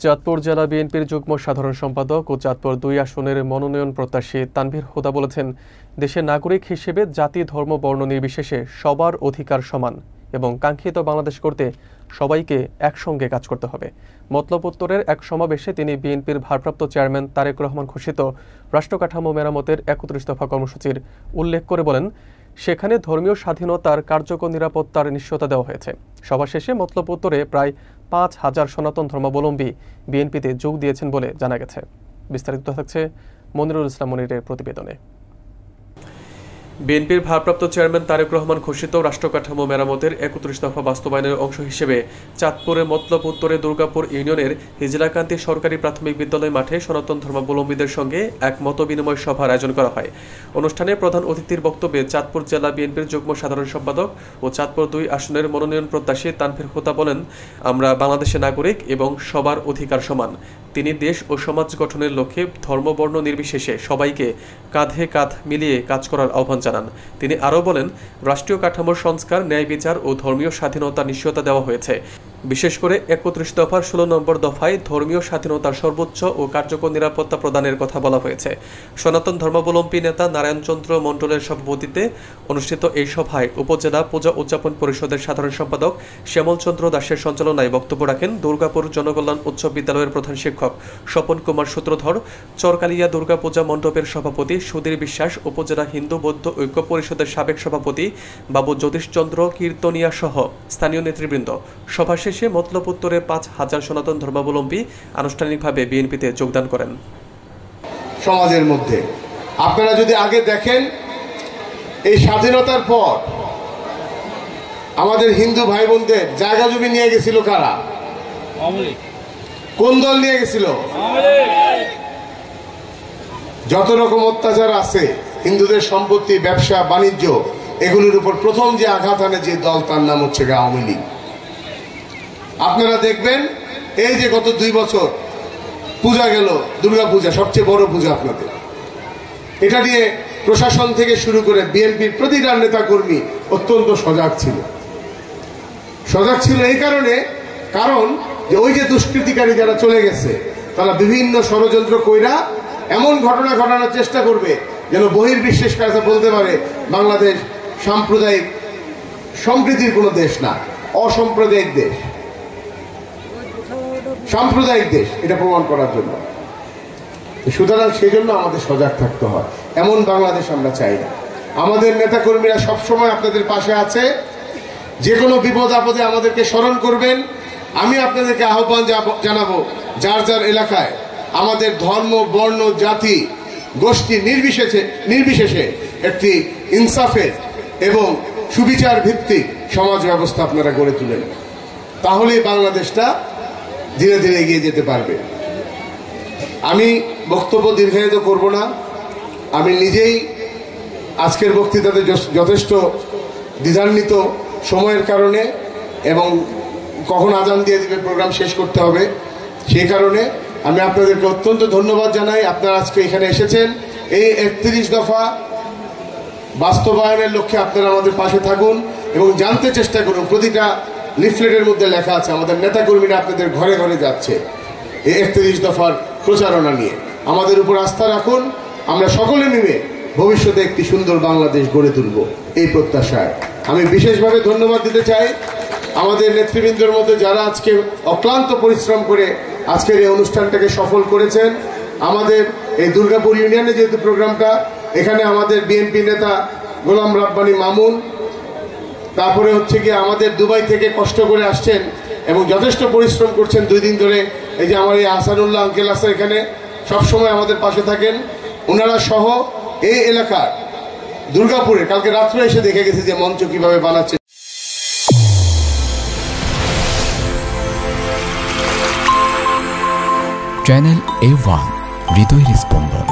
চাঁদপুর জেলা বিএনপির যুগ্ম সাধারণ সম্পাদক ও চাঁদপুর ২ আসনের মনোনয়ন প্রত্যাশী তানভীর হুদা বলেছেন, দেশের নাগরিক হিসেবে জাতি ধর্ম বর্ণ নির্বিশেষে সবার অধিকার সমান এবং কাঙ্ক্ষিত বাংলাদেশ করতে সবাইকে একসঙ্গে কাজ করতে হবে। মতলব উত্তরের এক সমাবেশে তিনি বিএনপির ভারপ্রাপ্ত চেয়ারম্যান তারেক রহমান ঘোষিত রাষ্ট্রকাঠামো মেরামতের ৩১ দফা কর্মসূচির উল্লেখ করে বলেন, সেখানে ধর্মীয় স্বাধীনতার কার্যকর নিরাপত্তার নিশ্চয়তা দেওয়া হয়েছে। সভা শেষে মতলব উত্তরে প্রায় ৫,০০০ সনাতন ধর্মাবলম্বী বিএনপিতে যোগ দিয়েছেন বলে জানা গেছে। বিস্তারিত থাকছে মনিরুল ইসলাম মনিরের প্রতিবেদনে। বিএনপির ভারপ্রাপ্ত চেয়ারম্যান তারেক রহমান ঘোষিত রাষ্ট্রকাঠামো মেরামতের ৩১ দফা বাস্তবায়নের অংশ হিসেবে চাঁদপুরের মতলব উত্তরে দুর্গাপুর ইউনিয়নের হিজলাকান্তি সরকারি প্রাথমিক বিদ্যালয় মাঠে সনাতন ধর্মাবলম্বীদের সঙ্গে এক মত বিনিময় সভার আয়োজন করা হয়। অনুষ্ঠানে প্রধান অতিথির বক্তব্যে চাঁদপুর জেলা বিএনপির যুগ্ম সাধারণ সম্পাদক ও চাঁদপুর ২ আসনের মনোনয়ন প্রত্যাশী তানভীর হুদা বলেন, আমরা বাংলাদেশের নাগরিক এবং সবার অধিকার সমান। তিনি দেশ ও সমাজ গঠনের লক্ষ্যে ধর্ম বর্ণ নির্বিশেষে সবাইকে কাঁধে কাঁধ মিলিয়ে কাজ করার আহ্বান জানান। তিনি আরও বলেন, রাষ্ট্রীয় কাঠামোর সংস্কার, ন্যায় বিচার ও ধর্মীয় স্বাধীনতা নিশ্চয়তা দেওয়া হয়েছে। বিশেষ করে ৩১ দফার ১৬ নম্বর দফায় ধর্মীয় স্বাধীনতার সর্বোচ্চ ও কার্যকর নিরাপত্তা প্রদানের কথা বলা হয়েছে। সনাতন ধর্মাবলম্বী নেতা নারায়ণচন্দ্র মণ্ডলের সভাপতিত্বে অনুষ্ঠিত এই সভায় উপজেলা পূজা উদযাপন পরিষদের সাধারণ সম্পাদক শ্যামল চন্দ্র দাসের সঞ্চালনায় বক্তব্য রাখেন দুর্গাপুর জনকল্যাণ উচ্চ বিদ্যালয়ের প্রধান শিক্ষক স্বপন কুমার সূত্রধর, চরকালিয়া দুর্গা পূজা মণ্ডপের সভাপতি সুধীর বিশ্বাস, উপজেলা হিন্দু বৌদ্ধ ঐক্য পরিষদের সাবেক সভাপতি বাবু জ্যোতিষচন্দ্র কীর্তনিয়া সহ স্থানীয় নেতৃবৃন্দ। সভা শেষে মতলব উত্তরে ৫,০০০ সনাতন ধর্মাবলম্বী আনুষ্ঠানিকভাবে বিএনপিতে যোগদান করেন। সমাজের মধ্যে আপনারা যদি আগে দেখেন, এই স্বাধীনতার পর আমাদের হিন্দু ভাই বোনদের জায়গা জমি নিয়ে গেছিল কারা? কোন দল নিয়ে গেছিল? যত রকম অত্যাচার আছে হিন্দুদের সম্পত্তি, ব্যবসা বাণিজ্য, এগুলোর উপর প্রথম যে আঘাত আনে যে দল, তার নাম হচ্ছে আওয়ামী লীগ। আপনারা দেখবেন এই যে গত ২ বছর পূজা গেল, দুর্গা পূজা সবচেয়ে বড় পূজা আপনাদের, এটা নিয়ে প্রশাসন থেকে শুরু করে বিএনপির প্রতিটা নেতা কর্মী অত্যন্ত সজাগ ছিল এই কারণ যে ওই যে দুষ্কৃতিকারী যারা চলে গেছে, তারা বিভিন্ন ষড়যন্ত্র কইরা এমন ঘটনা ঘটানোর চেষ্টা করবে যেন বহির্বিশ্বের কাছে বলতে পারে বাংলাদেশ সাম্প্রদায়িক সম্প্রীতির কোনো দেশ না, অসাম্প্রদায়িক দেশ, সাম্প্রদায়িক দেশ, এটা প্রমাণ করার জন্য। সুতরাং সেই জন্য আমাদের সজাগ থাকতে হয়। এমন বাংলাদেশ আমরা চাই না। আমাদের নেতাকর্মীরা সবসময় আপনাদের পাশে আছে। যে কোনো বিপদ আপদে আমাদেরকে স্মরণ করবেন। আমি আপনাদেরকে আহ্বান জানাবো, যার যার এলাকায় আমাদের ধর্ম, বর্ণ, জাতি, গোষ্ঠী নির্বিশেষে একটি ইনসাফের এবং সুবিচার ভিত্তিক সমাজ ব্যবস্থা আপনারা গড়ে তুলেন। তাহলে বাংলাদেশটা ধীরে ধীরে এগিয়ে যেতে পারবে। আমি বক্তব্য দীর্ঘায়িত করব না। আমি নিজেই আজকের বক্তৃতাতে যথেষ্ট দ্বিধান্বিত সময়ের কারণে, এবং কখন আজান দিয়ে দিবে, প্রোগ্রাম শেষ করতে হবে, সেই কারণে আমি আপনাদেরকে অত্যন্ত ধন্যবাদ জানাই। আপনারা আজকে এখানে এসেছেন। এই ৩১ দফা বাস্তবায়নের লক্ষ্যে আপনারা আমাদের পাশে থাকুন এবং জানতে চেষ্টা করুন। প্রতিটা লিফলেটের মধ্যে লেখা আছে, আমাদের নেতাকর্মীরা আপনাদের ঘরে ঘরে যাচ্ছে এই ৩১ দফার প্রচারণা নিয়ে। আমাদের উপর আস্থা রাখুন। আমরা সকলে মিলে ভবিষ্যতে একটি সুন্দর বাংলাদেশ গড়ে তুলব, এই প্রত্যাশায় আমি বিশেষভাবে ধন্যবাদ দিতে চাই আমাদের নেতৃবৃন্দের মধ্যে যারা আজকে অক্লান্ত পরিশ্রম করে আজকের এই অনুষ্ঠানটাকে সফল করেছেন। আমাদের এই দুর্গাপুর ইউনিয়নে যেহেতু প্রোগ্রামটা, এখানে আমাদের বিএনপি নেতা গোলাম রাব্বানী মামুন, তারপরে হচ্ছে কি আমাদের দুবাই থেকে কষ্ট করে আসছেন এবং যথেষ্ট পরিশ্রম করছেন 2 দিন ধরে। এই যে আমার এই আহসানুল্লাহ আঙ্কেল আছে, এখানে সবসময় আমাদের পাশে থাকেন। ওনারা সহ এই এলাকার দুর্গাপুরে কালকে রাত্রে এসে দেখে গেছে যে মঞ্চ কিভাবে বানাচ্ছে। চ্যানেল A1 হৃদয়ের স্পন্দন।